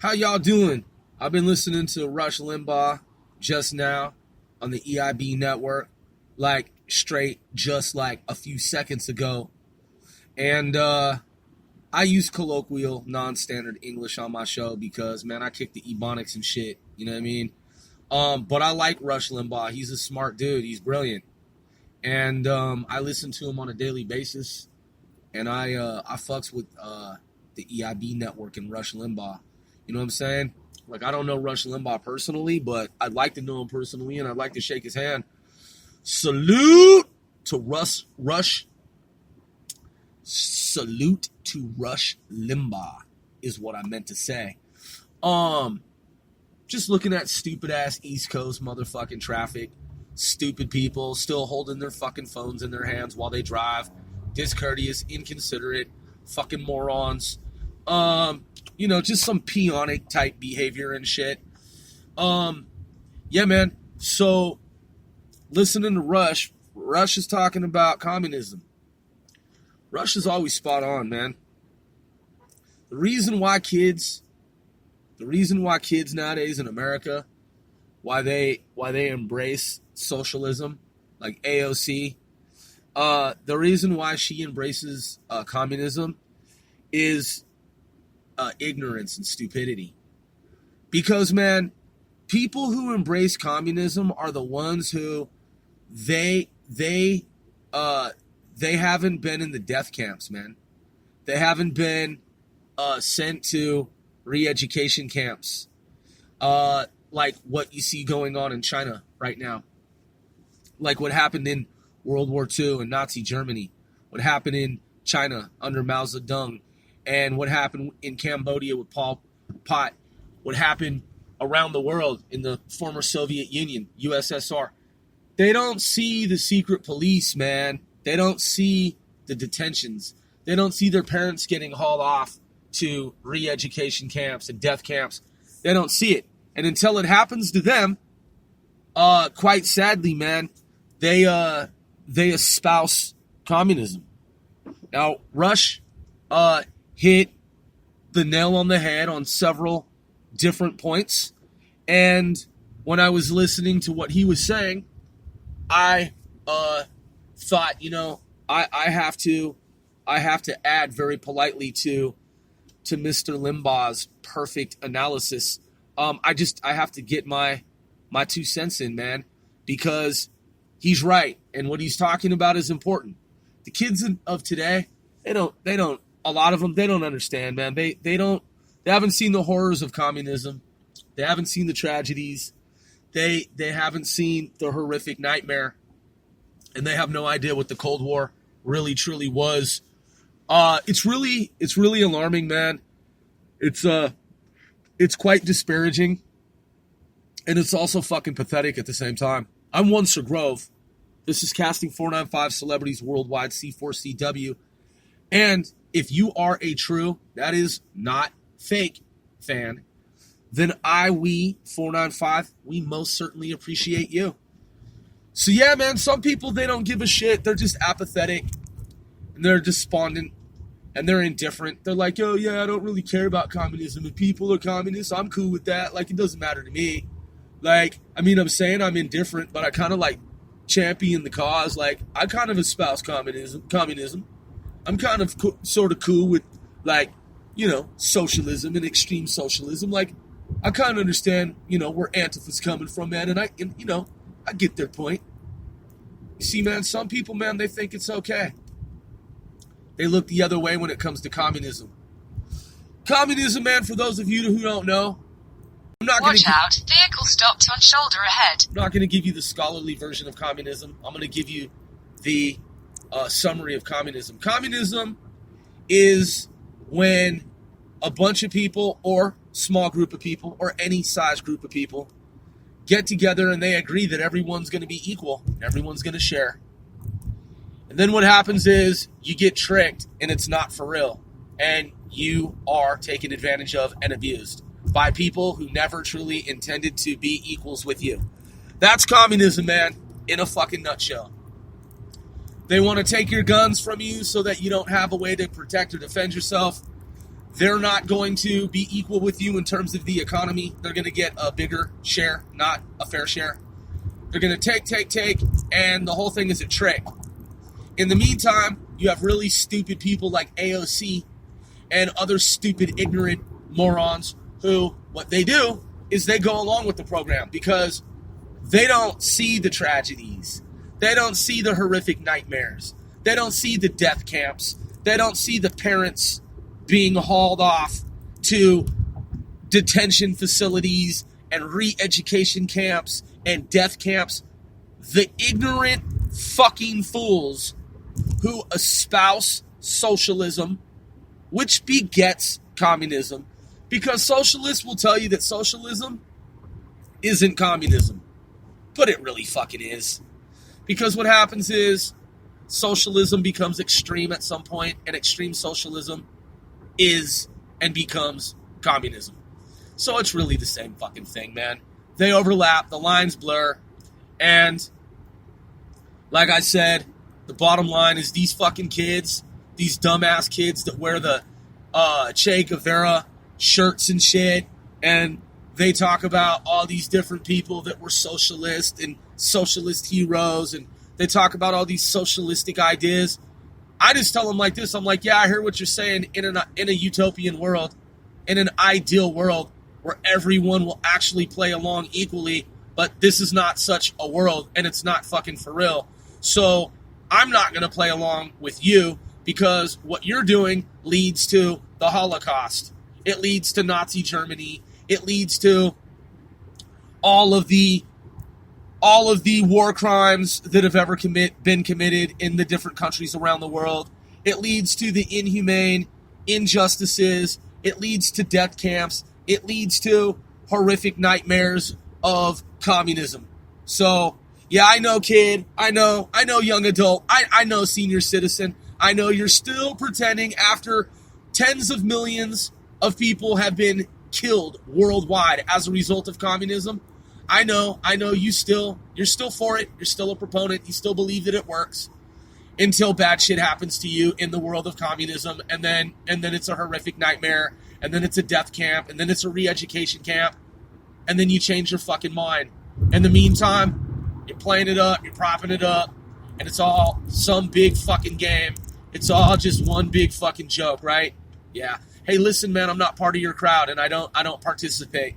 How y'all doing? I've been listening to Rush Limbaugh just now on the EIB network, like straight just like a few seconds ago. And I use colloquial, non-standard English on my show because, man, I kick the ebonics and shit. You know what I mean? But I like Rush Limbaugh. He's a smart dude. He's brilliant. And I listen to him on a daily basis. And I fucks with the EIB network and Rush Limbaugh. You know what I'm saying? Like, I don't know Rush Limbaugh personally, but I'd like to know him personally, and I'd like to shake his hand. Salute to Rush. Salute to Rush Limbaugh is what I meant to say. Just looking at stupid-ass East Coast motherfucking traffic. Stupid people still holding their fucking phones in their hands while they drive. Discourteous, inconsiderate, fucking morons. You know, just some peonic type behavior and shit. Yeah, man. So, listening to Rush is talking about communism. Rush is always spot on, man. The reason why kids nowadays in America, why they embrace socialism, like AOC, the reason why she embraces communism is ignorance and stupidity. Because, man, people who embrace communism are the ones who they haven't been in the death camps, man. They haven't been sent to re-education camps, like what you see going on in China right now, like what happened in World War II in Nazi Germany, what happened in China under Mao Zedong, and what happened in Cambodia with Pol Pot, what happened around the world in the former Soviet Union, USSR. They don't see the secret police, man. They don't see the detentions. They don't see their parents getting hauled off to re-education camps and death camps. They don't see it. And until it happens to them, quite sadly, man, they espouse communism. Now, Rush hit the nail on the head on several different points. And when I was listening to what he was saying, I thought, you know, I have to add very politely to Mr. Limbaugh's perfect analysis. I have to get my 2 cents in, man, because he's right, and what he's talking about is important. The kids of today, a lot of them, they don't understand, man. They haven't seen the horrors of communism. They haven't seen the tragedies. They haven't seen the horrific nightmare, and they have no idea what the Cold War really truly was. It's really alarming, man. It's quite disparaging, and it's also fucking pathetic at the same time. I'm one Sir Grove. This is Casting 495 Celebrities Worldwide C4CW, and if you are a true, that is not fake fan, then we 495, we most certainly appreciate you. So yeah, man, some people, they don't give a shit. They're just apathetic, and they're despondent, and they're indifferent. They're like, oh yeah, I don't really care about communism. If people are communists, I'm cool with that. Like, it doesn't matter to me. Like, I mean, I'm saying I'm indifferent, but I kind of like champion the cause. Like, I kind of espouse communism. I'm kind of sort of cool with, like, you know, socialism and extreme socialism. Like, I kind of understand, you know, where Antifa's coming from, man, and I get their point. You see, man, some people, man, they think it's okay. They look the other way when it comes to communism. Communism, man, for those of you who don't know, Watch out, vehicle stopped on shoulder ahead. I'm not going to give you the scholarly version of communism. I'm going to give you the summary of communism. Communism is when a bunch of people, or small group of people, or any size group of people, get together and they agree that everyone's going to be equal, everyone's going to share. And then what happens is you get tricked, and it's not for real, and you are taken advantage of and abused by people who never truly intended to be equals with you. That's communism, man, in a fucking nutshell. They want to take your guns from you so that you don't have a way to protect or defend yourself. they're not going to be equal with you in terms of the economy. They're going to get a bigger share, not a fair share. They're going to take, and the whole thing is a trick. In the meantime, you have really stupid people like AOC and other stupid, ignorant morons who, what they do is they go along with the program because they don't see the tragedies. They don't see the horrific nightmares. They don't see the death camps. They don't see the parents being hauled off to detention facilities and re-education camps and death camps. The ignorant fucking fools who espouse socialism, which begets communism, because socialists will tell you that socialism isn't communism, but it really fucking is. Because what happens is socialism becomes extreme at some point, and extreme socialism is and becomes communism. So it's really the same fucking thing, man. They overlap, the lines blur, and like I said, the bottom line is these fucking kids, these dumbass kids that wear the Che Guevara shirts and shit, and they talk about all these different people that were socialist and socialist heroes, and they talk about all these socialistic ideas. I just tell them like this. I'm like, yeah, I hear what you're saying in a utopian world, in an ideal world where everyone will actually play along equally, but this is not such a world, and it's not fucking for real. So I'm not going to play along with you because what you're doing leads to the Holocaust. It leads to Nazi Germany. It leads to all of the war crimes that have ever been committed in the different countries around the world. It leads to the inhumane injustices. It leads to death camps. It leads to horrific nightmares of communism. So, yeah, I know, kid. I know, young adult. I know, senior citizen. I know you're still pretending after tens of millions of people have been killed worldwide as a result of communism. I know you're still for it. You're still a proponent. You still believe that it works until bad shit happens to you in the world of communism. And then it's a horrific nightmare. And then it's a death camp. And then it's a re-education camp. And then you change your fucking mind. In the meantime, you're playing it up. You're propping it up. And it's all some big fucking game. It's all just one big fucking joke, right? Yeah. Hey, listen, man, I'm not part of your crowd and I don't participate.